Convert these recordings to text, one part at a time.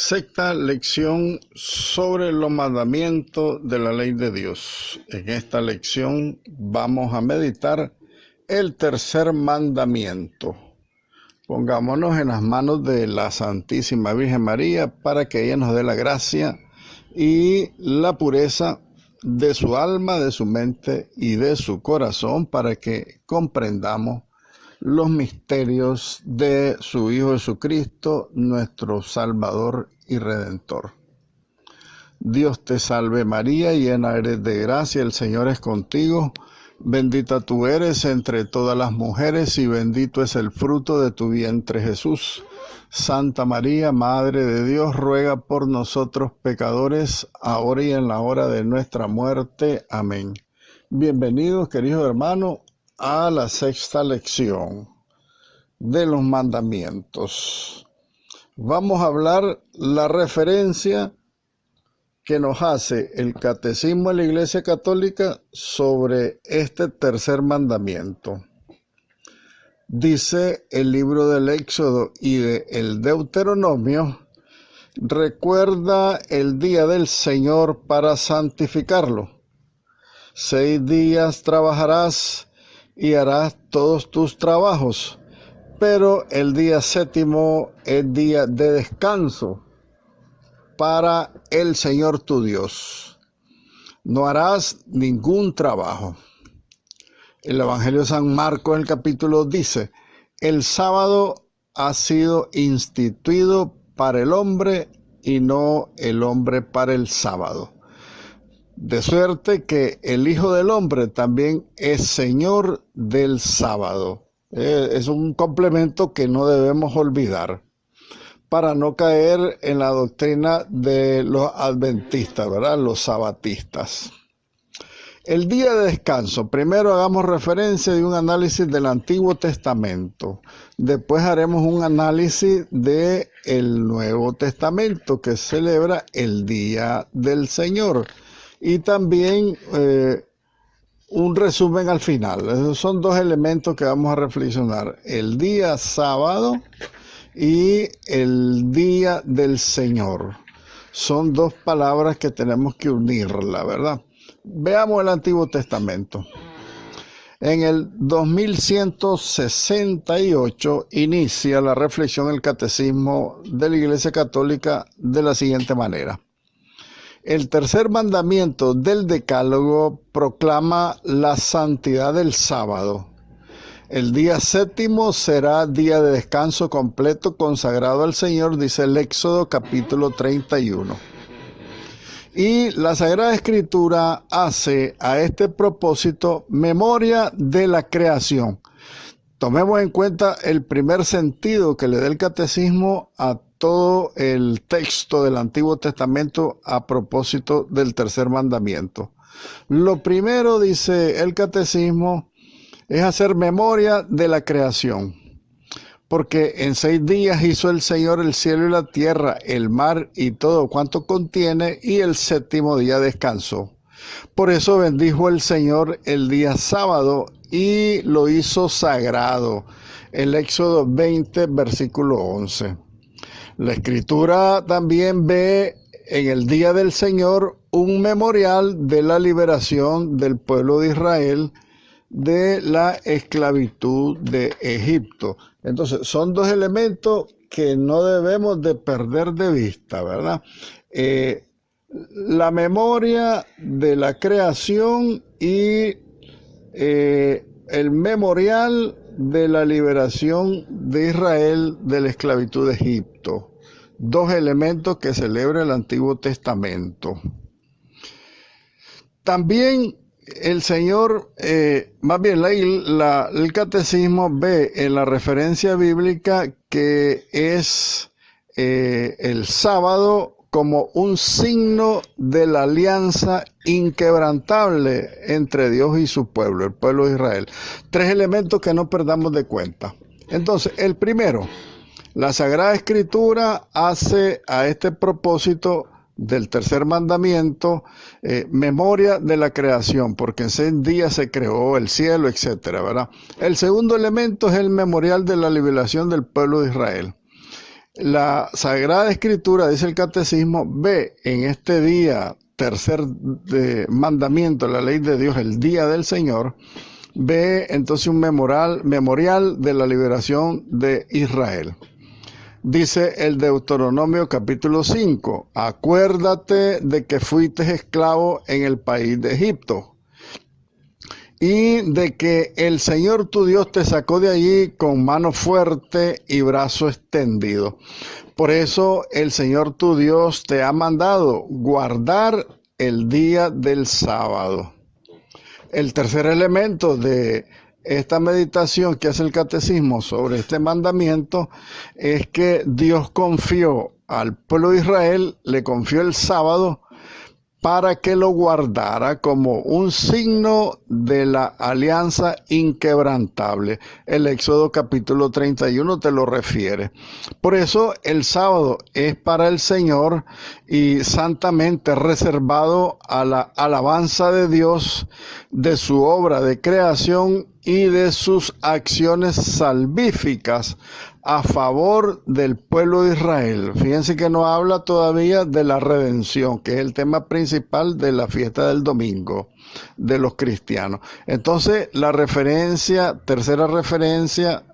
Sexta lección sobre los mandamientos de la ley de Dios. En esta lección vamos a meditar el tercer mandamiento. Pongámonos en las manos de la Santísima Virgen María para que ella nos dé la gracia y la pureza de su alma, de su mente y de su corazón para que comprendamos los misterios de su Hijo Jesucristo, nuestro Salvador y Redentor. Dios te salve María, llena eres de gracia, el Señor es contigo. Bendita tú eres entre todas las mujeres y bendito es el fruto de tu vientre Jesús. Santa María, Madre de Dios, ruega por nosotros pecadores, ahora y en la hora de nuestra muerte. Amén. Bienvenidos, queridos hermanos, a la sexta lección de los mandamientos. Vamos a hablar la referencia que nos hace el Catecismo de la Iglesia Católica sobre este tercer mandamiento. Dice el libro del Éxodo y del Deuteronomio: recuerda el día del Señor para santificarlo. 6 días trabajarás y harás todos tus trabajos, pero el día séptimo es día de descanso para el Señor tu Dios. No harás ningún trabajo. El Evangelio de San Marcos, en el capítulo dice: el sábado ha sido instituido para el hombre y no el hombre para el sábado. De suerte que el Hijo del Hombre también es Señor del sábado. Es un complemento que no debemos olvidar para no caer en la doctrina de los adventistas, ¿verdad? Los sabatistas. El día de descanso. Primero hagamos referencia de un análisis del Antiguo Testamento. Después haremos un análisis del Nuevo Testamento que celebra el Día del Señor. Y también un resumen al final. Esos son 2 elementos que vamos a reflexionar: el día sábado y el día del Señor. Son 2 palabras que tenemos que unirla, ¿verdad? Veamos el Antiguo Testamento. En el 2168 inicia la reflexión del Catecismo de la Iglesia Católica de la siguiente manera: el tercer mandamiento del Decálogo proclama la santidad del sábado. El día séptimo será día de descanso completo consagrado al Señor, dice el Éxodo capítulo 31. Y la Sagrada Escritura hace a este propósito memoria de la creación. Tomemos en cuenta el primer sentido que le da el Catecismo a todo el texto del Antiguo Testamento a propósito del tercer mandamiento. Lo primero, dice el Catecismo, es hacer memoria de la creación. Porque en 6 días hizo el Señor el cielo y la tierra, el mar y todo cuanto contiene, y el séptimo día descansó. Por eso bendijo el Señor el día sábado y lo hizo sagrado. El Éxodo 20, versículo 11. La Escritura también ve en el día del Señor un memorial de la liberación del pueblo de Israel de la esclavitud de Egipto. Entonces, son 2 elementos que no debemos de perder de vista, ¿verdad? La memoria de la creación y el memorial de la liberación de Israel de la esclavitud de Egipto. 2 elementos que celebra el Antiguo Testamento. También el Señor, más bien el Catecismo ve en la referencia bíblica que es el sábado como un signo de la alianza inquebrantable entre Dios y su pueblo, el pueblo de Israel. 3 elementos que no perdamos de cuenta. Entonces, el primero, la Sagrada Escritura hace a este propósito del tercer mandamiento memoria de la creación, porque en 6 días se creó el cielo, etcétera, ¿verdad? El segundo elemento es el memorial de la liberación del pueblo de Israel. La Sagrada Escritura, dice el Catecismo, ve en este día, tercer mandamiento de la ley de Dios, el día del Señor, ve entonces un memorial de la liberación de Israel. Dice el Deuteronomio capítulo 5, acuérdate de que fuiste esclavo en el país de Egipto y de que el Señor tu Dios te sacó de allí con mano fuerte y brazo extendido. Por eso el Señor tu Dios te ha mandado guardar el día del sábado. El tercer elemento de esta meditación que hace el Catecismo sobre este mandamiento es que Dios confió al pueblo de Israel, le confió el sábado para que lo guardara como un signo de la alianza inquebrantable. El Éxodo capítulo 31 te lo refiere. Por eso el sábado es para el Señor y santamente reservado a la alabanza de Dios, de su obra de creación y de sus acciones salvíficas a favor del pueblo de Israel. Fíjense que no habla todavía de la redención, que es el tema principal de la fiesta del domingo de los cristianos. Entonces, la referencia, tercera referencia,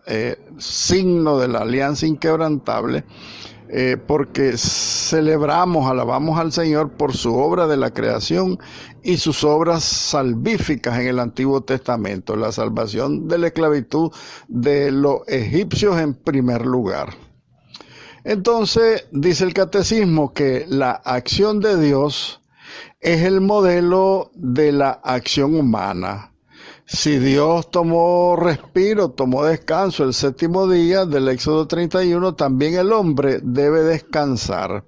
signo de la alianza inquebrantable, porque celebramos, alabamos al Señor por su obra de la creación y sus obras salvíficas en el Antiguo Testamento, la salvación de la esclavitud de los egipcios en primer lugar. Entonces, dice el Catecismo que la acción de Dios es el modelo de la acción humana. Si Dios tomó respiro, tomó descanso el séptimo día del Éxodo 31, también el hombre debe descansar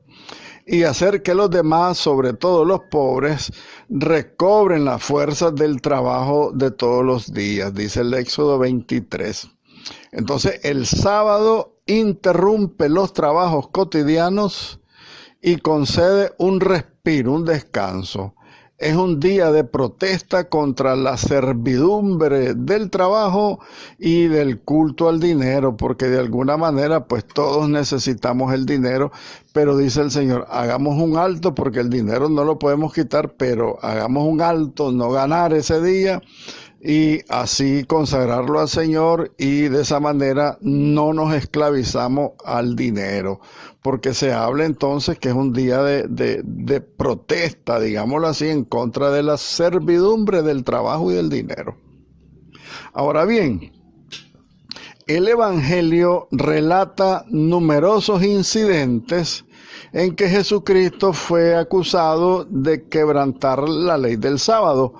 y hacer que los demás, sobre todo los pobres, recobren las fuerzas del trabajo de todos los días, dice el Éxodo 23. Entonces, el sábado interrumpe los trabajos cotidianos y concede un respiro, un descanso. Es un día de protesta contra la servidumbre del trabajo y del culto al dinero, porque de alguna manera pues todos necesitamos el dinero, pero dice el Señor, hagamos un alto porque el dinero no lo podemos quitar, pero hagamos un alto, no ganar ese día y así consagrarlo al Señor y de esa manera no nos esclavizamos al dinero. Porque se habla entonces que es un día de protesta, digámoslo así, en contra de la servidumbre del trabajo y del dinero. Ahora bien, el Evangelio relata numerosos incidentes en que Jesucristo fue acusado de quebrantar la ley del sábado,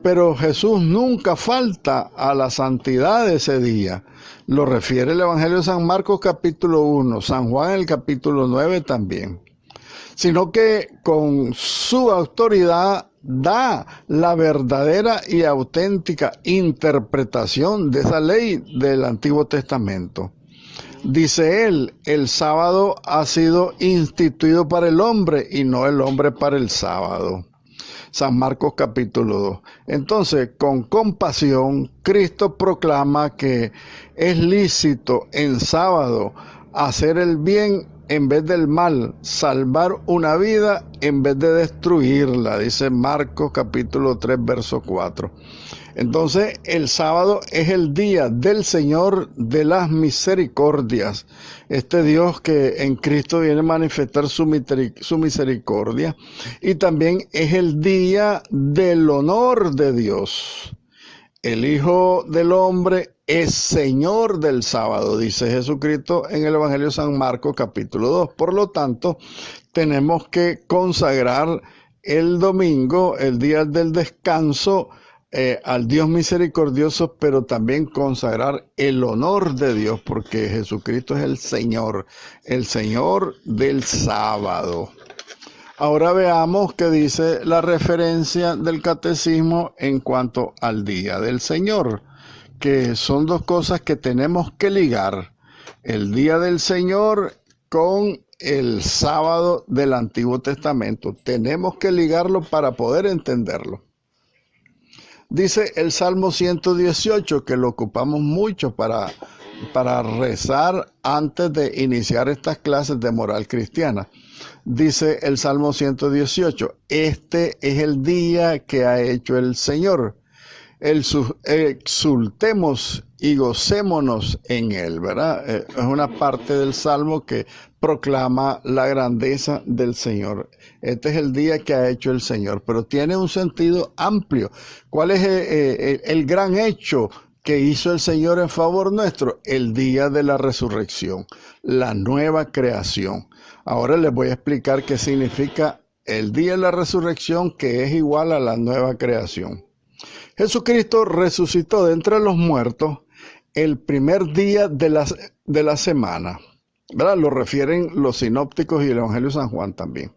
pero Jesús nunca falta a la santidad de ese día. Lo refiere el Evangelio de San Marcos capítulo 1, San Juan el capítulo 9 también. Sino que con su autoridad da la verdadera y auténtica interpretación de esa ley del Antiguo Testamento. Dice él, el sábado ha sido instituido para el hombre y no el hombre para el sábado. San Marcos capítulo 2. Entonces, con compasión, Cristo proclama que es lícito en sábado hacer el bien en vez del mal, salvar una vida en vez de destruirla, dice Marcos capítulo 3, verso 4. Entonces, el sábado es el día del Señor de las misericordias. Este Dios que en Cristo viene a manifestar su misericordia. Y también es el día del honor de Dios. El Hijo del Hombre es Señor del sábado, dice Jesucristo en el Evangelio de San Marcos capítulo 2. Por lo tanto, tenemos que consagrar el domingo, el día del descanso, al Dios misericordioso, pero también consagrar el honor de Dios, porque Jesucristo es el Señor del sábado. Ahora veamos qué dice la referencia del Catecismo en cuanto al día del Señor, que son dos cosas que tenemos que ligar, el día del Señor con el sábado del Antiguo Testamento. Tenemos que ligarlo para poder entenderlo. Dice el Salmo 118, que lo ocupamos mucho para para rezar antes de iniciar estas clases de moral cristiana. Dice el Salmo 118, este es el día que ha hecho el Señor. Exultemos y gocémonos en él, ¿verdad? Es una parte del Salmo que proclama la grandeza del Señor. Este es el día que ha hecho el Señor, pero tiene un sentido amplio. ¿Cuál es el gran hecho que hizo el Señor en favor nuestro? El día de la resurrección, la nueva creación. Ahora les voy a explicar qué significa el día de la resurrección, que es igual a la nueva creación. Jesucristo resucitó de entre los muertos el primer día de la semana, ¿verdad? Lo refieren los sinópticos y el Evangelio de San Juan también.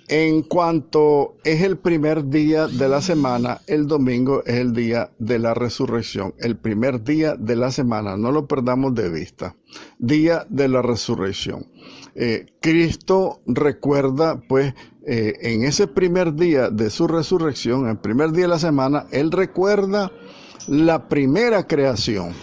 En cuanto es el primer día de la semana, el domingo es el día de la resurrección, el primer día de la semana, no lo perdamos de vista, día de la resurrección. Cristo recuerda, pues, en ese primer día de su resurrección, el primer día de la semana, Él recuerda la primera creación.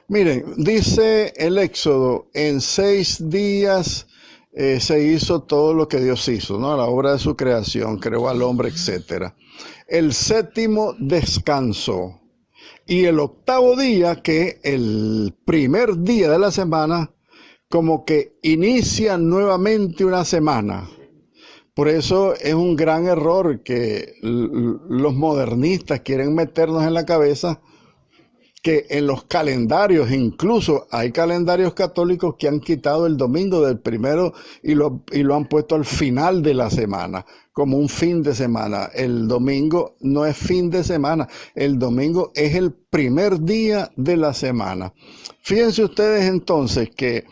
Miren, dice el Éxodo, en 6 días se hizo todo lo que Dios hizo, ¿no? La obra de su creación, creó al hombre, etc. El séptimo descansó. Y el octavo día, que el primer día de la semana, como que inicia nuevamente una semana. Por eso es un gran error que los modernistas quieren meternos en la cabeza que en los calendarios, incluso hay calendarios católicos que han quitado el domingo del primero y lo han puesto al final de la semana, como un fin de semana. El domingo no es fin de semana, el domingo es el primer día de la semana. Fíjense ustedes entonces que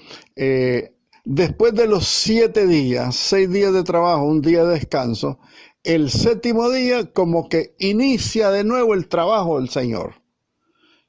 después de los 7 días, 6 días de trabajo, un día de descanso, el séptimo día como que inicia de nuevo el trabajo del Señor.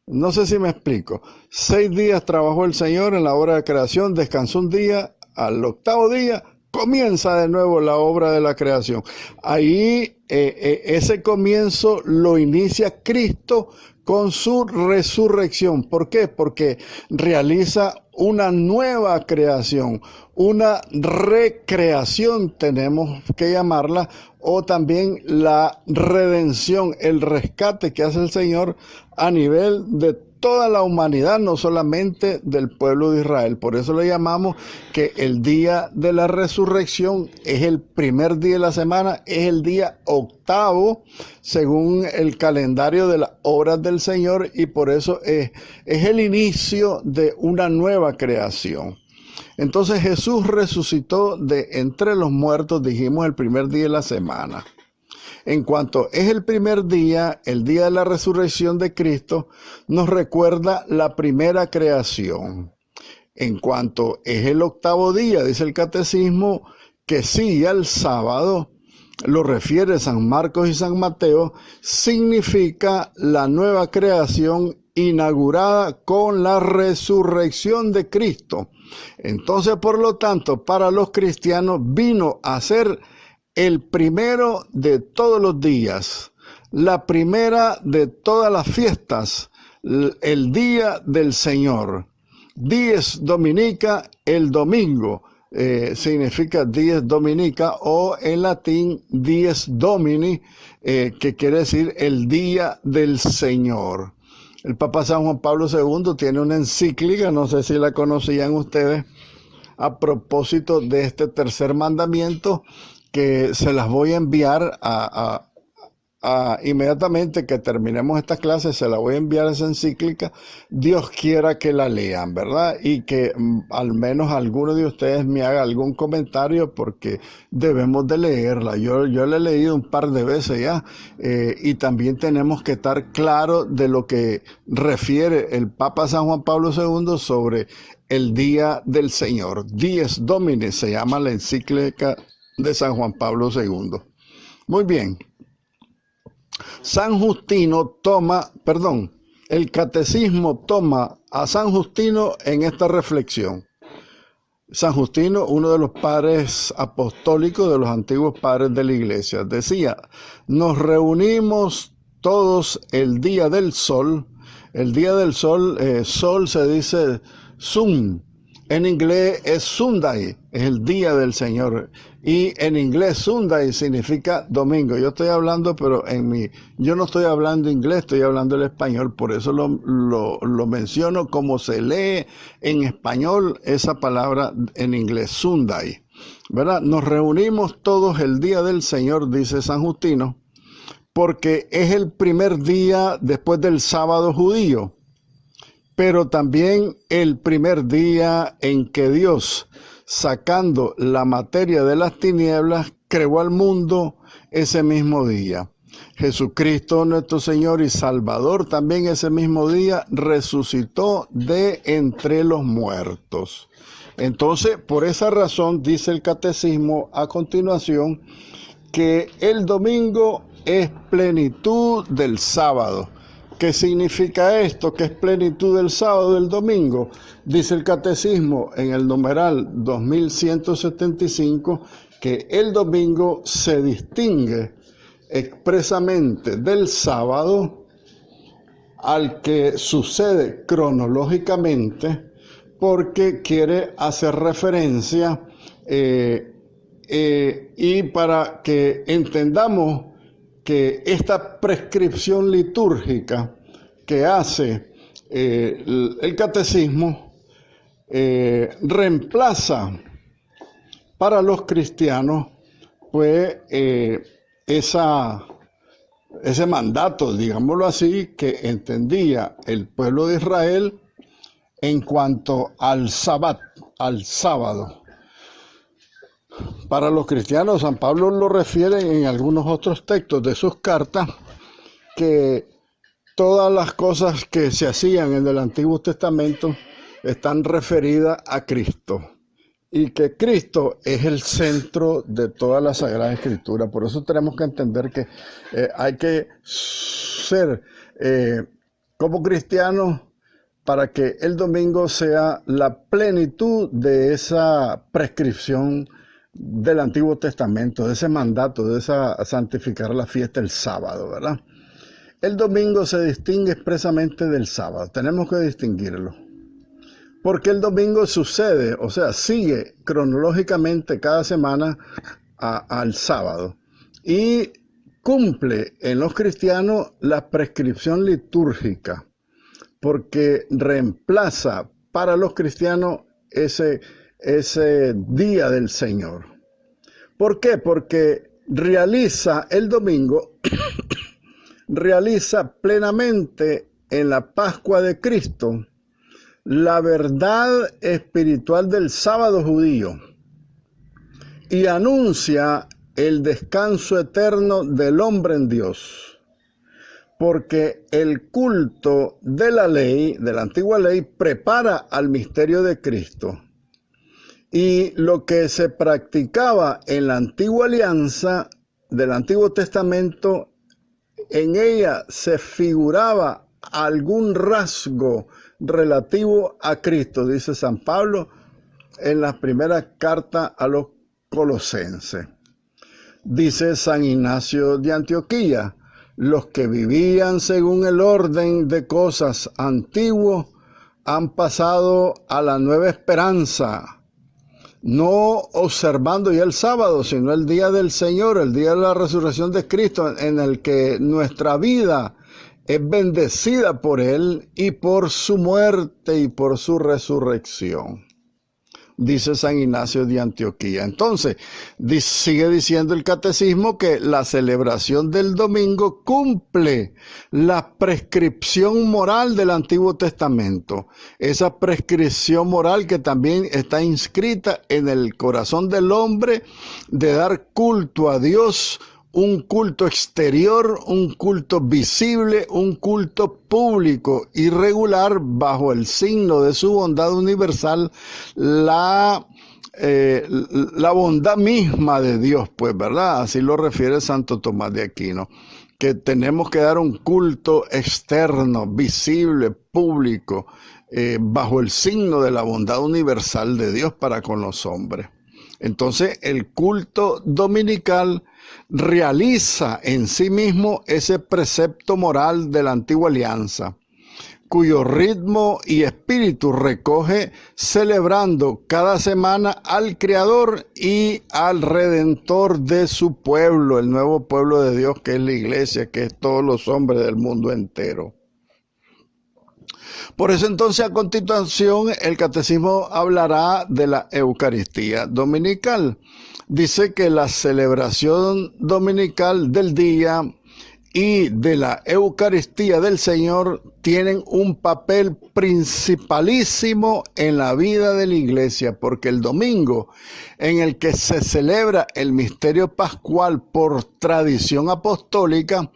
No sé si me explico. 6 días trabajó el Señor en la obra de creación, descansó un día, al octavo día comienza de nuevo la obra de la creación. Ahí ese comienzo lo inicia Cristo con su resurrección. ¿Por qué? Porque realiza una nueva creación, una recreación tenemos que llamarla, o también la redención, el rescate que hace el Señor a nivel de toda la humanidad, no solamente del pueblo de Israel. Por eso le llamamos que el día de la resurrección es el primer día de la semana, es el día octavo, según el calendario de las obras del Señor, y por eso es el inicio de una nueva creación. Entonces Jesús resucitó de entre los muertos, dijimos, el primer día de la semana. En cuanto es el primer día, el día de la resurrección de Cristo, nos recuerda la primera creación. En cuanto es el octavo día, dice el catecismo, que sigue al sábado, lo refiere San Marcos y San Mateo, significa la nueva creación inaugurada con la resurrección de Cristo. Entonces, por lo tanto, para los cristianos vino a ser el primero de todos los días, la primera de todas las fiestas, el día del Señor. Dies Dominica, el domingo, significa Dies Dominica, o en latín Dies Domini, que quiere decir el día del Señor. El Papa San Juan Pablo II tiene una encíclica, no sé si la conocían ustedes, a propósito de este tercer mandamiento, que se las voy a enviar inmediatamente que terminemos esta clase, se la voy a enviar esa encíclica. Dios quiera que la lean, ¿verdad? Y que al menos alguno de ustedes me haga algún comentario, porque debemos de leerla. Yo la he leído un par de veces ya, y también tenemos que estar claros de lo que refiere el Papa San Juan Pablo II sobre el día del Señor. Dies Domini se llama la encíclica de San Juan Pablo II. Muy bien. El catecismo toma a San Justino en esta reflexión. San Justino, uno de los padres apostólicos, de los antiguos padres de la iglesia, decía: nos reunimos todos el día del sol El día del sol, sol se dice sun. En inglés es Sunday, es el día del Señor. Y en inglés Sunday significa domingo. Yo estoy hablando, pero yo no estoy hablando inglés, estoy hablando el español. Por eso lo menciono como se lee en español esa palabra en inglés, Sunday. ¿Verdad? Nos reunimos todos el día del Señor, dice San Justino, porque es el primer día después del sábado judío, pero también el primer día en que Dios, sacando la materia de las tinieblas, creó al mundo ese mismo día. Jesucristo, nuestro Señor y Salvador, también ese mismo día resucitó de entre los muertos. Entonces, por esa razón, dice el catecismo a continuación, que el domingo es plenitud del sábado. ¿Qué significa esto? ¿Qué es plenitud del sábado, del domingo? Dice el catecismo en el numeral 2175 que el domingo se distingue expresamente del sábado, al que sucede cronológicamente, porque quiere hacer referencia y para que entendamos que esta prescripción litúrgica que hace el catecismo reemplaza para los cristianos pues ese mandato, digámoslo así, que entendía el pueblo de Israel en cuanto al sábado. Para los cristianos, San Pablo lo refiere en algunos otros textos de sus cartas, que todas las cosas que se hacían en el Antiguo Testamento están referidas a Cristo, y que Cristo es el centro de toda la Sagrada Escritura. Por eso tenemos que entender que hay que ser como cristianos para que el domingo sea la plenitud de esa prescripción del Antiguo Testamento, de ese mandato, de esa santificar la fiesta el sábado, ¿verdad? El domingo se distingue expresamente del sábado, tenemos que distinguirlo, porque el domingo sucede, o sea, sigue cronológicamente cada semana al sábado, y cumple en los cristianos la prescripción litúrgica, porque reemplaza para los cristianos ese día del Señor. ¿Por qué? Porque realiza el domingo, realiza plenamente en la Pascua de Cristo la verdad espiritual del sábado judío y anuncia el descanso eterno del hombre en Dios. Porque el culto de la ley, de la antigua ley, prepara al misterio de Cristo. Y lo que se practicaba en la antigua alianza del Antiguo Testamento, en ella se figuraba algún rasgo relativo a Cristo, dice San Pablo en la primera carta a los Colosenses. Dice San Ignacio de Antioquía: los que vivían según el orden de cosas antiguo han pasado a la nueva esperanza, no observando ya el sábado, sino el día del Señor, el día de la resurrección de Cristo, en el que nuestra vida es bendecida por Él y por su muerte y por su resurrección. Dice San Ignacio de Antioquía. Entonces, sigue diciendo el catecismo que la celebración del domingo cumple la prescripción moral del Antiguo Testamento. Esa prescripción moral que también está inscrita en el corazón del hombre de dar culto a Dios, un culto exterior, un culto visible, un culto público y regular bajo el signo de su bondad universal, la bondad misma de Dios, pues, ¿verdad? Así lo refiere Santo Tomás de Aquino, que tenemos que dar un culto externo, visible, público, bajo el signo de la bondad universal de Dios para con los hombres. Entonces, el culto dominical realiza en sí mismo ese precepto moral de la antigua alianza, cuyo ritmo y espíritu recoge celebrando cada semana al Creador y al Redentor de su pueblo, el nuevo pueblo de Dios que es la iglesia, que es todos los hombres del mundo entero. Por eso entonces a continuación el catecismo hablará de la Eucaristía dominical. Dice que la celebración dominical del día y de la Eucaristía del Señor tienen un papel principalísimo en la vida de la iglesia, porque el domingo en el que se celebra el misterio pascual por tradición apostólica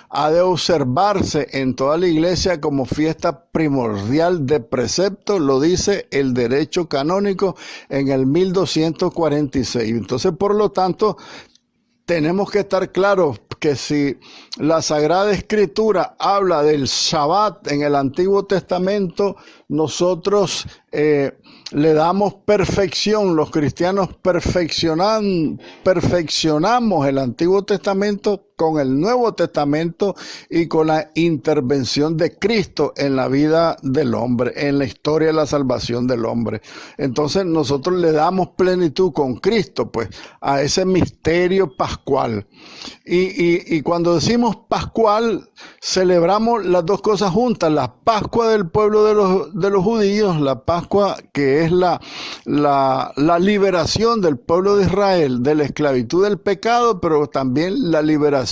ha de observarse en toda la iglesia como fiesta primordial de precepto, lo dice el derecho canónico en el 1246. Entonces, por lo tanto, tenemos que estar claros que si la Sagrada Escritura habla del Shabbat en el Antiguo Testamento, nosotros le damos perfección, los cristianos perfeccionamos el Antiguo Testamento con el Nuevo Testamento y con la intervención de Cristo en la vida del hombre, en la historia de la salvación del hombre. Entonces nosotros le damos plenitud con Cristo, pues, a ese misterio pascual. Y cuando decimos pascual, celebramos las dos cosas juntas, la Pascua del pueblo de los judíos, la Pascua que es la liberación del pueblo de Israel de la esclavitud del pecado, pero también la liberación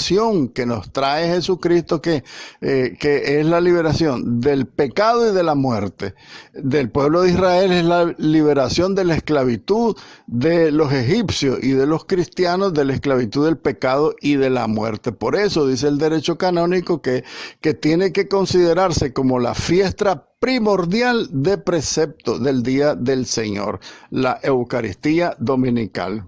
que nos trae Jesucristo, que es la liberación del pecado y de la muerte. Del pueblo de Israel es la liberación de la esclavitud de los egipcios y de los cristianos de la esclavitud del pecado y de la muerte. Por eso dice el derecho canónico que tiene que considerarse como la fiesta primordial de precepto del día del Señor, la Eucaristía dominical.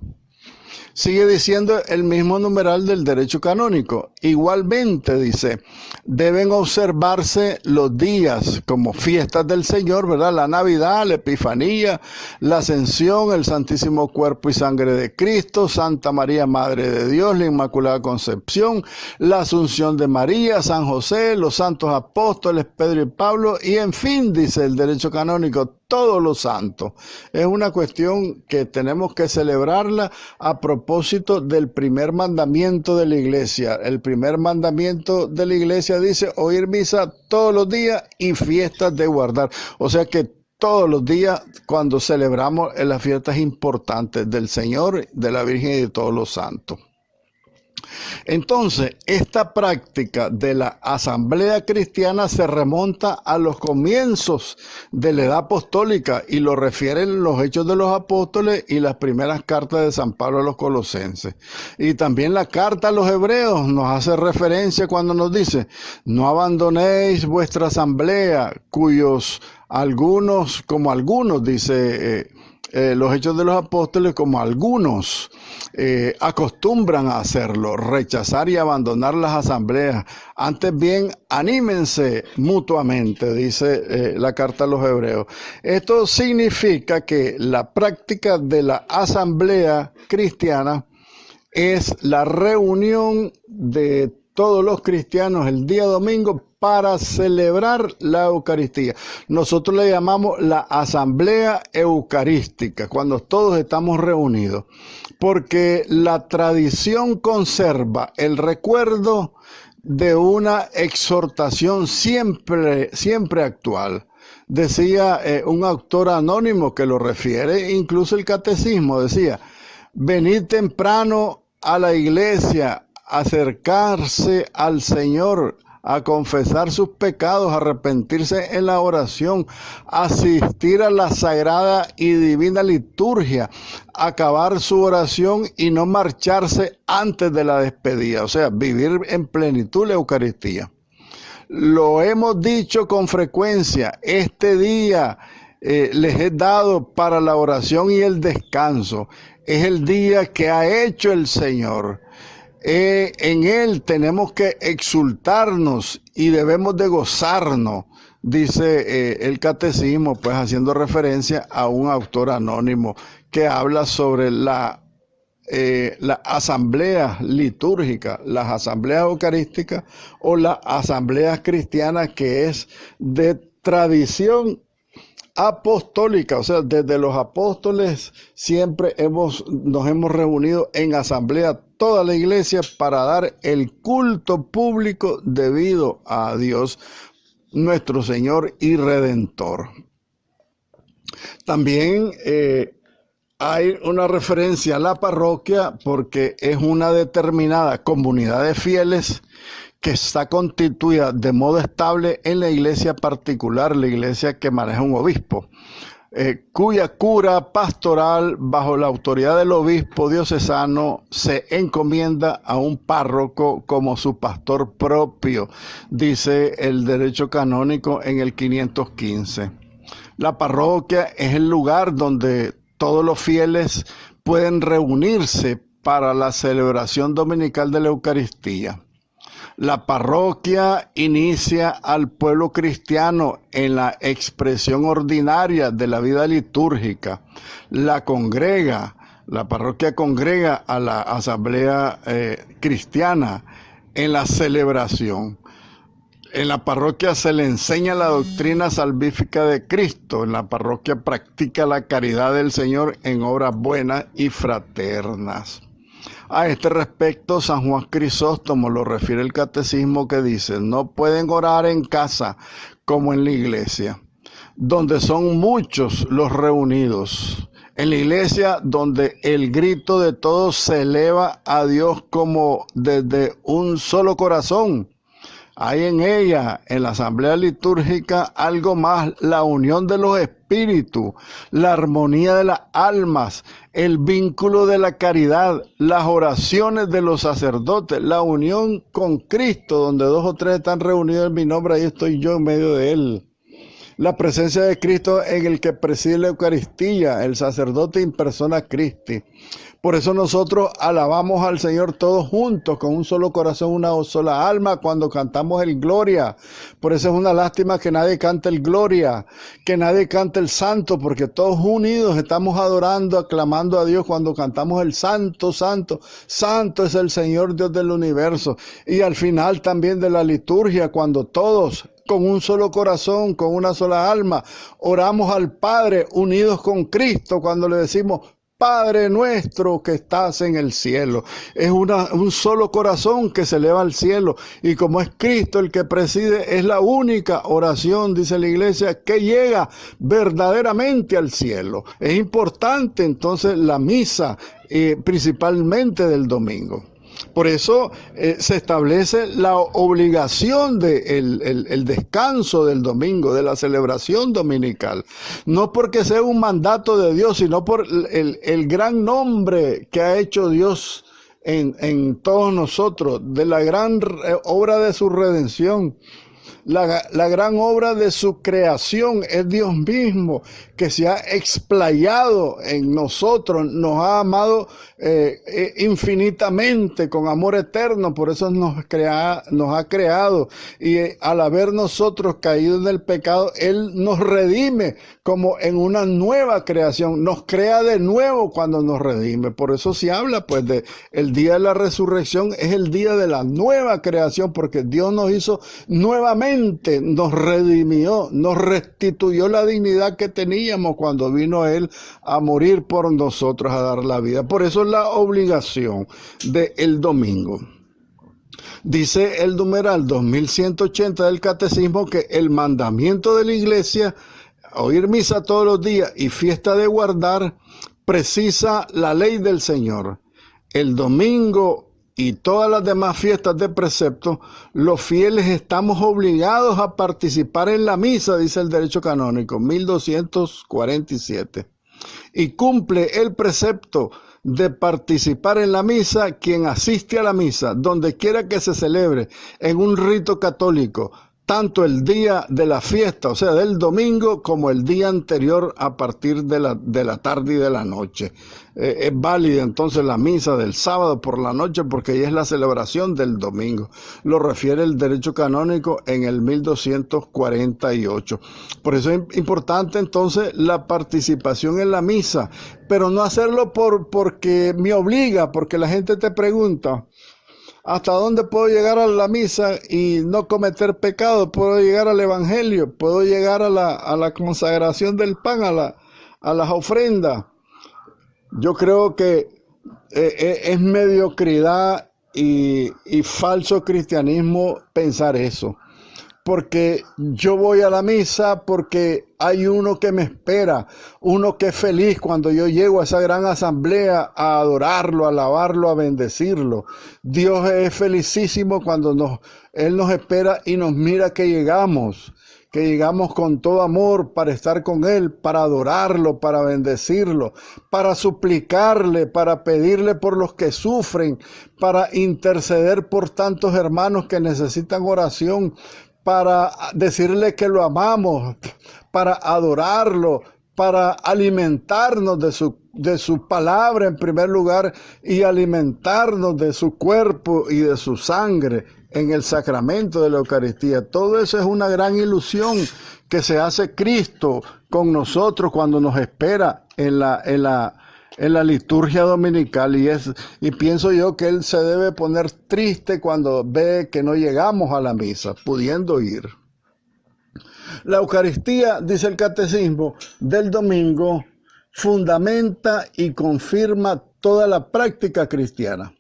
Sigue diciendo el mismo numeral del derecho canónico. Igualmente dice, deben observarse los días como fiestas del Señor, ¿verdad? La Navidad, la Epifanía, la Ascensión, el Santísimo Cuerpo y Sangre de Cristo, Santa María, Madre de Dios, la Inmaculada Concepción, la Asunción de María, San José, los santos apóstoles, Pedro y Pablo, y en fin, dice el derecho canónico, todos los santos. Es una cuestión que tenemos que celebrarla a propósito del primer mandamiento de la iglesia. El primer mandamiento de la iglesia dice oír misa todos los días y fiestas de guardar. O sea que todos los días cuando celebramos en las fiestas importantes del Señor, de la Virgen y de todos los santos. Entonces, esta práctica de la asamblea cristiana se remonta a los comienzos de la edad apostólica y lo refieren los Hechos de los Apóstoles y las primeras cartas de San Pablo a los Colosenses. Y también la carta a los Hebreos nos hace referencia cuando nos dice, no abandonéis vuestra asamblea, cuyos algunos, como algunos, dice los Hechos de los Apóstoles, como algunos acostumbran a hacerlo, rechazar y abandonar las asambleas. Antes bien, anímense mutuamente, dice la carta a los Hebreos. Esto significa que la práctica de la asamblea cristiana es la reunión de todos los cristianos el día domingo para celebrar la Eucaristía. Nosotros le llamamos la asamblea eucarística, cuando todos estamos reunidos, porque la tradición conserva el recuerdo de una exhortación siempre actual. Decía un autor anónimo que lo refiere, incluso el catecismo decía, venid temprano a la iglesia, acercarse al Señor, a confesar sus pecados, arrepentirse en la oración, asistir a la sagrada y divina liturgia, acabar su oración y no marcharse antes de la despedida, o sea, vivir en plenitud la Eucaristía. Lo hemos dicho con frecuencia, este día les he dado para la oración y el descanso, es el día que ha hecho el Señor. En él tenemos que exultarnos y debemos de gozarnos, dice el catecismo, pues haciendo referencia a un autor anónimo que habla sobre la asamblea litúrgica, las asambleas eucarísticas o las asambleas cristianas, que es de tradición apostólica, o sea, desde los apóstoles siempre nos hemos reunido en asamblea toda la iglesia para dar el culto público debido a Dios, nuestro Señor y Redentor. También hay una referencia a la parroquia porque es una determinada comunidad de fieles que está constituida de modo estable en la iglesia particular, la iglesia que maneja un obispo, cuya cura pastoral bajo la autoridad del obispo diocesano se encomienda a un párroco como su pastor propio, dice el derecho canónico en el 515. La parroquia es el lugar donde todos los fieles pueden reunirse para la celebración dominical de la Eucaristía. La parroquia inicia al pueblo cristiano en la expresión ordinaria de la vida litúrgica. La parroquia congrega a la asamblea cristiana en la celebración. En la parroquia se le enseña la doctrina salvífica de Cristo. En la parroquia practica la caridad del Señor en obras buenas y fraternas. A este respecto, San Juan Crisóstomo lo refiere el catecismo que dice: no pueden orar en casa como en la iglesia, donde son muchos los reunidos. En la iglesia, donde el grito de todos se eleva a Dios como desde un solo corazón. Hay en ella, en la asamblea litúrgica, algo más: la unión de los espíritus, la armonía de las almas, el vínculo de la caridad, las oraciones de los sacerdotes, la unión con Cristo, donde 2 o 3 están reunidos en mi nombre, ahí estoy yo en medio de él. La presencia de Cristo en el que preside la Eucaristía, el sacerdote in persona Christi. Por eso nosotros alabamos al Señor todos juntos, con un solo corazón, una sola alma, cuando cantamos el Gloria. Por eso es una lástima que nadie cante el Gloria, que nadie cante el Santo, porque todos unidos estamos adorando, aclamando a Dios cuando cantamos el Santo, Santo. Santo es el Señor Dios del universo. Y al final también de la liturgia, cuando todos, con un solo corazón, con una sola alma, oramos al Padre unidos con Cristo cuando le decimos: Padre nuestro que estás en el cielo. Es un solo corazón que se eleva al cielo, y como es Cristo el que preside, es la única oración, dice la iglesia, que llega verdaderamente al cielo. Es importante entonces la misa, principalmente del domingo. Por eso se establece la obligación el descanso del domingo, de la celebración dominical. No porque sea un mandato de Dios, sino por el gran nombre que ha hecho Dios en todos nosotros, de la gran obra de su redención. La gran obra de su creación es Dios mismo, que se ha explayado en nosotros, nos ha amado infinitamente, con amor eterno. Por eso nos ha creado, y al haber nosotros caído en el pecado, Él nos redime como en una nueva creación, nos crea de nuevo cuando nos redime. Por eso se habla pues de el día de la resurrección, es el día de la nueva creación, porque Dios nos hizo nuevamente, nos redimió, nos restituyó la dignidad que teníamos cuando vino Él a morir por nosotros, a dar la vida. Por eso es la obligación del domingo. Dice el numeral 2180 del Catecismo que el mandamiento de la Iglesia, oír misa todos los días y fiesta de guardar, precisa la ley del Señor. El domingo y todas las demás fiestas de precepto, los fieles estamos obligados a participar en la misa, dice el derecho canónico, 1247. Y cumple el precepto de participar en la misa quien asiste a la misa, donde quiera que se celebre, en un rito católico, tanto el día de la fiesta, o sea, del domingo, como el día anterior a partir de la tarde y de la noche. Es válida entonces la misa del sábado por la noche, porque ya es la celebración del domingo. Lo refiere el derecho canónico en el 1248. Por eso es importante entonces la participación en la misa, pero no hacerlo porque me obliga, porque la gente te pregunta: ¿Hasta dónde puedo llegar a la misa y no cometer pecado? Puedo llegar al evangelio, puedo llegar a la consagración del pan, a las ofrendas. Yo creo que es mediocridad y falso cristianismo pensar eso. Porque yo voy a la misa porque hay uno que me espera, uno que es feliz cuando yo llego a esa gran asamblea a adorarlo, a alabarlo, a bendecirlo. Dios es felicísimo cuando Él nos espera y nos mira que llegamos con todo amor para estar con Él, para adorarlo, para bendecirlo, para suplicarle, para pedirle por los que sufren, para interceder por tantos hermanos que necesitan oración, para decirle que lo amamos, para adorarlo, para alimentarnos de su palabra en primer lugar y alimentarnos de su cuerpo y de su sangre en el sacramento de la Eucaristía. Todo eso es una gran ilusión que se hace Cristo con nosotros cuando nos espera en la liturgia dominical, y pienso yo que Él se debe poner triste cuando ve que no llegamos a la misa, pudiendo ir. La Eucaristía, dice el Catecismo del domingo, fundamenta y confirma toda la práctica cristiana.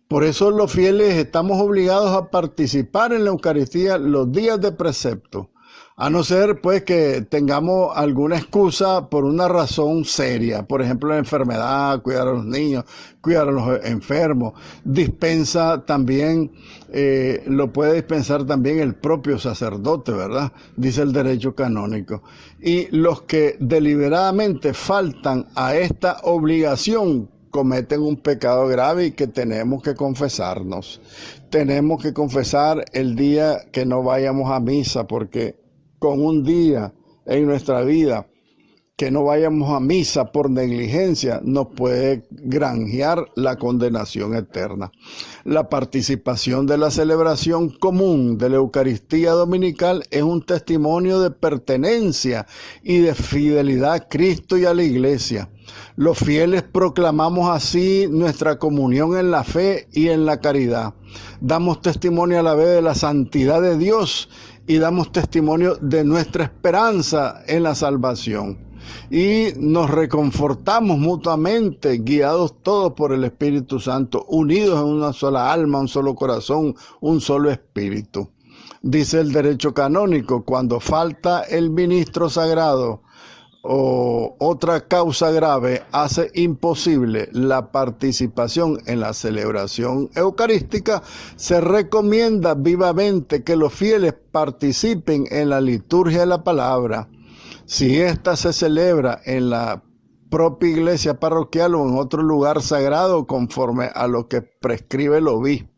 Por eso los fieles estamos obligados a participar en la Eucaristía los días de precepto, a no ser pues que tengamos alguna excusa por una razón seria, por ejemplo la enfermedad, cuidar a los niños, cuidar a los enfermos. Dispensa también, lo puede dispensar también el propio sacerdote, ¿verdad? Dice el derecho canónico. Y los que deliberadamente faltan a esta obligación cometen un pecado grave y que tenemos que confesarnos. Tenemos que confesar el día que no vayamos a misa, porque con un día en nuestra vida que no vayamos a misa por negligencia nos puede granjear la condenación eterna. La participación de la celebración común de la Eucaristía dominical es un testimonio de pertenencia y de fidelidad a Cristo y a la Iglesia. Los fieles proclamamos así nuestra comunión en la fe y en la caridad. Damos testimonio a la vez de la santidad de Dios y damos testimonio de nuestra esperanza en la salvación. Y nos reconfortamos mutuamente, guiados todos por el Espíritu Santo, unidos en una sola alma, un solo corazón, un solo espíritu. Dice el derecho canónico, cuando falta el ministro sagrado o otra causa grave hace imposible la participación en la celebración eucarística, se recomienda vivamente que los fieles participen en la liturgia de la palabra. Si ésta se celebra en la propia iglesia parroquial o en otro lugar sagrado conforme a lo que prescribe el obispo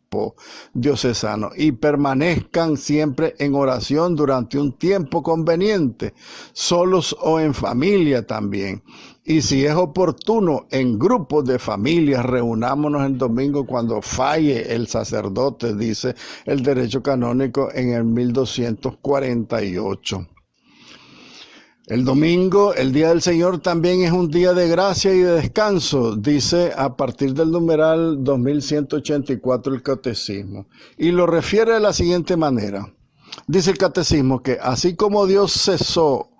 diocesano, y permanezcan siempre en oración durante un tiempo conveniente, solos o en familia también. Y si es oportuno, en grupos de familias, reunámonos el domingo cuando falle el sacerdote, dice el derecho canónico en el 1248. El domingo, el día del Señor, también es un día de gracia y de descanso, dice a partir del numeral 2184 el Catecismo. Y lo refiere de la siguiente manera. Dice el Catecismo que así como Dios cesó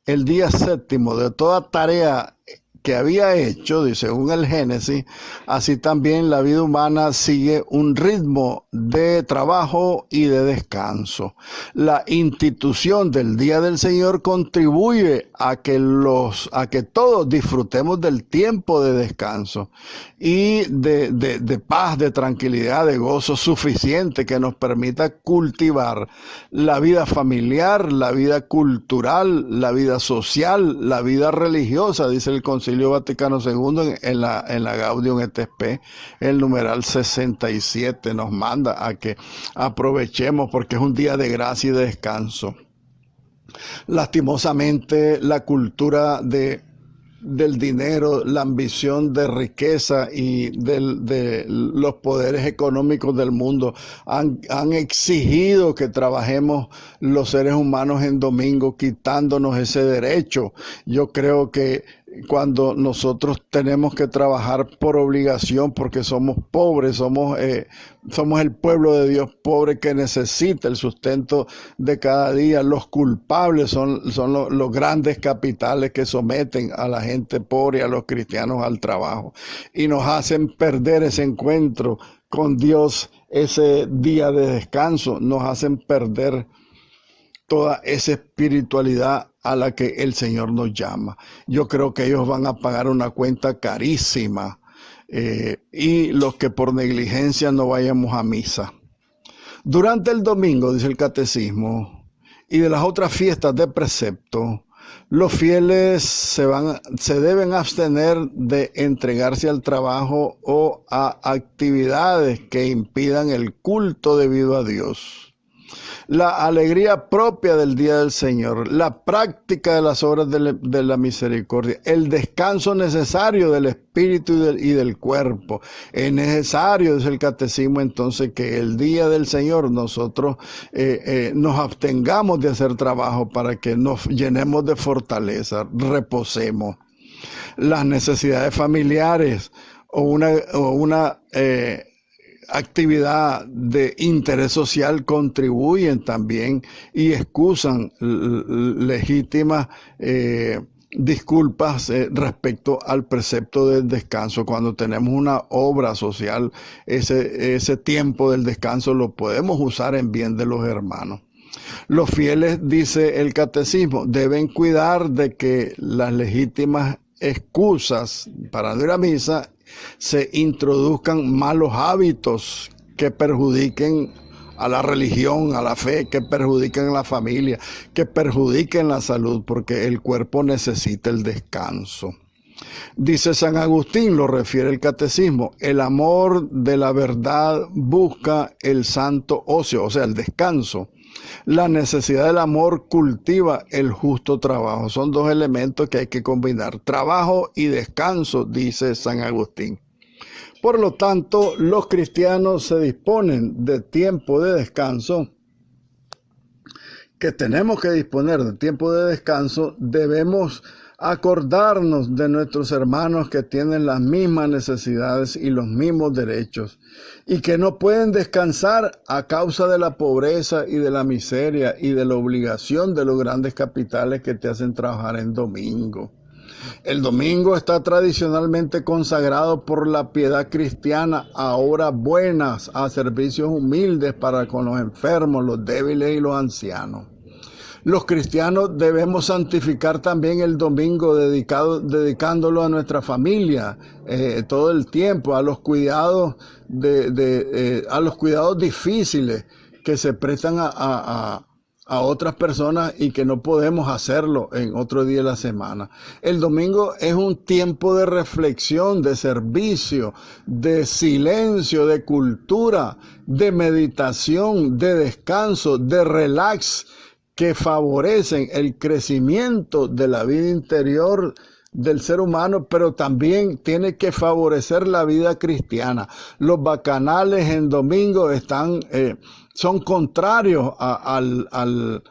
el día séptimo de toda tarea que había hecho, dice, según el Génesis, así también la vida humana sigue un ritmo de trabajo y de descanso. La institución del Día del Señor contribuye a que todos disfrutemos del tiempo de descanso y de paz, de tranquilidad, de gozo suficiente que nos permita cultivar la vida familiar, la vida cultural, la vida social, la vida religiosa, dice el Concilio Vaticano II en la Gaudium et Spes, el numeral 67 nos manda a que aprovechemos porque es un día de gracia y de descanso. Lastimosamente, la cultura del dinero, la ambición de riqueza y de los poderes económicos del mundo han exigido que trabajemos los seres humanos en domingo, quitándonos ese derecho. Yo creo que cuando nosotros tenemos que trabajar por obligación porque somos pobres, somos el pueblo de Dios pobre que necesita el sustento de cada día. Los culpables son los grandes capitales que someten a la gente pobre y a los cristianos al trabajo y nos hacen perder ese encuentro con Dios, ese día de descanso, nos hacen perder toda esa espiritualidad a la que el Señor nos llama. Yo creo que ellos van a pagar una cuenta carísima, y los que por negligencia no vayamos a misa. Durante el domingo, dice el catecismo, y de las otras fiestas de precepto, los fieles se deben abstener de entregarse al trabajo o a actividades que impidan el culto debido a Dios. La alegría propia del día del Señor, la práctica de las obras de la misericordia, el descanso necesario del espíritu y del cuerpo. Es necesario, dice el catecismo, entonces, que el día del Señor nosotros nos abstengamos de hacer trabajo para que nos llenemos de fortaleza, reposemos. Las necesidades familiares o una actividad de interés social contribuyen también y excusan legítimas disculpas respecto al precepto del descanso. Cuando tenemos una obra social, ese tiempo del descanso lo podemos usar en bien de los hermanos. Los fieles, dice el catecismo, deben cuidar de que las legítimas excusas para no ir a misa se introduzcan malos hábitos que perjudiquen a la religión, a la fe, que perjudiquen a la familia, que perjudiquen la salud, porque el cuerpo necesita el descanso. Dice San Agustín, lo refiere el catecismo, el amor de la verdad busca el santo ocio, o sea, el descanso. La necesidad del amor cultiva el justo trabajo. Son dos elementos que hay que combinar, trabajo y descanso, dice San Agustín. Por lo tanto, los cristianos se disponen de tiempo de descanso, que tenemos que disponer de tiempo de descanso. Debemos acordarnos de nuestros hermanos que tienen las mismas necesidades y los mismos derechos y que no pueden descansar a causa de la pobreza y de la miseria y de la obligación de los grandes capitales que te hacen trabajar en domingo. El domingo está tradicionalmente consagrado por la piedad cristiana a obras buenas, a servicios humildes para con los enfermos, los débiles y los ancianos. Los cristianos debemos santificar también el domingo dedicándolo a nuestra familia, todo el tiempo, a los cuidados a los cuidados difíciles que se prestan a otras personas y que no podemos hacerlo en otro día de la semana. El domingo es un tiempo de reflexión, de servicio, de silencio, de cultura, de meditación, de descanso, de relax, que favorecen el crecimiento de la vida interior del ser humano, pero también tiene que favorecer la vida cristiana. Los bacanales en domingo son contrarios al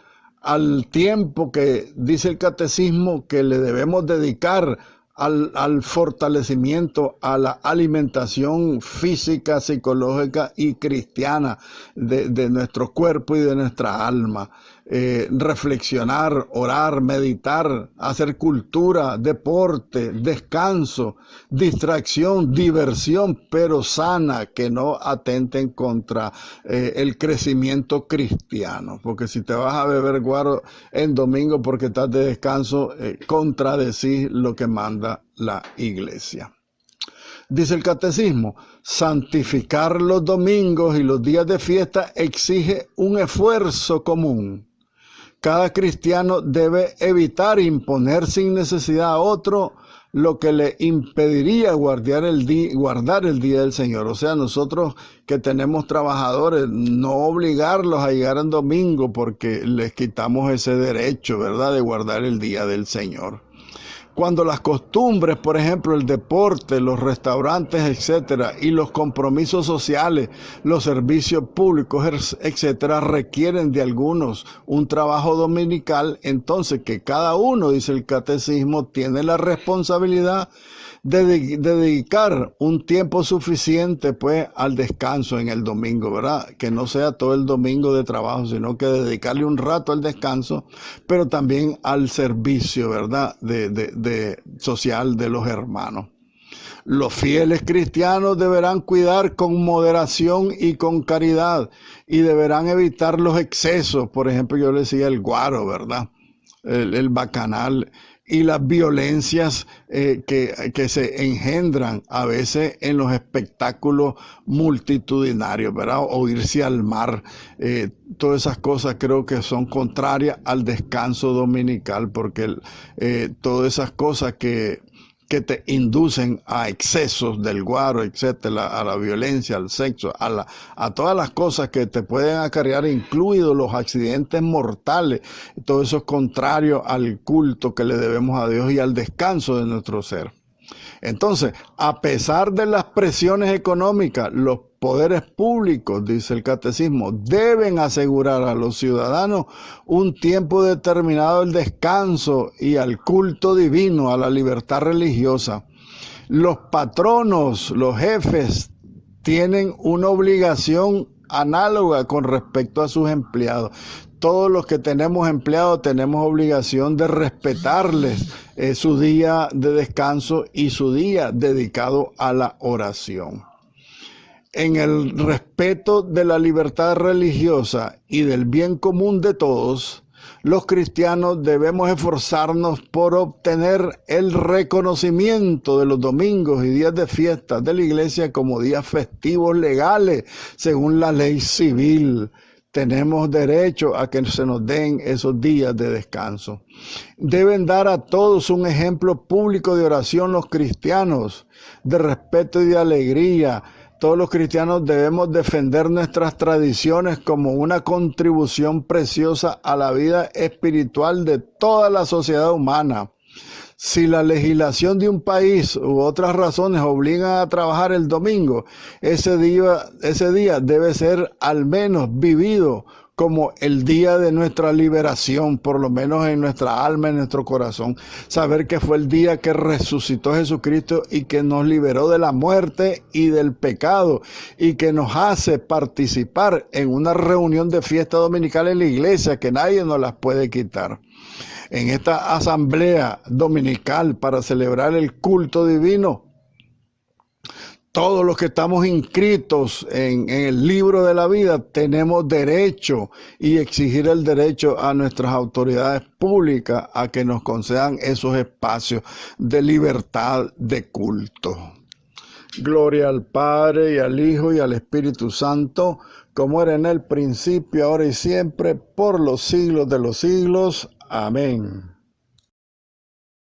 tiempo que dice el catecismo que le debemos dedicar al fortalecimiento, a la alimentación física, psicológica y cristiana de nuestro cuerpo y de nuestra alma. Reflexionar, orar, meditar, hacer cultura, deporte, descanso, distracción, diversión, pero sana, que no atenten contra el crecimiento cristiano. Porque si te vas a beber guaro en domingo porque estás de descanso, contradecís lo que manda la iglesia. Dice el catecismo, santificar los domingos y los días de fiesta exige un esfuerzo común. Cada cristiano debe evitar imponer sin necesidad a otro lo que le impediría guardar el día del Señor. O sea, nosotros que tenemos trabajadores, no obligarlos a llegar en domingo porque les quitamos ese derecho, ¿verdad?, de guardar el día del Señor. Cuando las costumbres, por ejemplo, el deporte, los restaurantes, etcétera, y los compromisos sociales, los servicios públicos, etcétera, requieren de algunos un trabajo dominical, entonces que cada uno, dice el catecismo, tiene la responsabilidad de dedicar un tiempo suficiente pues al descanso en el domingo, ¿verdad? Que no sea todo el domingo de trabajo, sino que dedicarle un rato al descanso, pero también al servicio, ¿verdad? De social de los hermanos. Los fieles cristianos deberán cuidar con moderación y con caridad y deberán evitar los excesos. Por ejemplo, yo le decía el guaro, ¿verdad? El bacanal y las violencias que se engendran a veces en los espectáculos multitudinarios, ¿verdad? O irse al mar. Todas esas cosas creo que son contrarias al descanso dominical, porque todas esas cosas que te inducen a excesos del guaro, etcétera, a la violencia, al sexo, a todas las cosas que te pueden acarrear, incluidos los accidentes mortales. Todo eso es contrario al culto que le debemos a Dios y al descanso de nuestro ser. Entonces, a pesar de las presiones económicas, los poderes públicos, dice el catecismo, deben asegurar a los ciudadanos un tiempo determinado del descanso y al culto divino, a la libertad religiosa. Los patronos, los jefes, tienen una obligación análoga con respecto a sus empleados. Todos los que tenemos empleados tenemos obligación de respetarles su día de descanso y su día dedicado a la oración. En el respeto de la libertad religiosa y del bien común de todos, los cristianos debemos esforzarnos por obtener el reconocimiento de los domingos y días de fiesta de la iglesia como días festivos legales según la ley civil. Tenemos derecho a que se nos den esos días de descanso. Deben dar a todos un ejemplo público de oración los cristianos, de respeto y de alegría. Todos los cristianos debemos defender nuestras tradiciones como una contribución preciosa a la vida espiritual de toda la sociedad humana. Si la legislación de un país u otras razones obligan a trabajar el domingo, ese día debe ser al menos vivido como el día de nuestra liberación, por lo menos en nuestra alma, en nuestro corazón. Saber que fue el día que resucitó Jesucristo y que nos liberó de la muerte y del pecado y que nos hace participar en una reunión de fiesta dominical en la iglesia que nadie nos las puede quitar. En esta asamblea dominical para celebrar el culto divino, todos los que estamos inscritos en el libro de la vida tenemos derecho y exigir el derecho a nuestras autoridades públicas a que nos concedan esos espacios de libertad de culto. Gloria al Padre y al Hijo y al Espíritu Santo, como era en el principio, ahora y siempre, por los siglos de los siglos. Amén.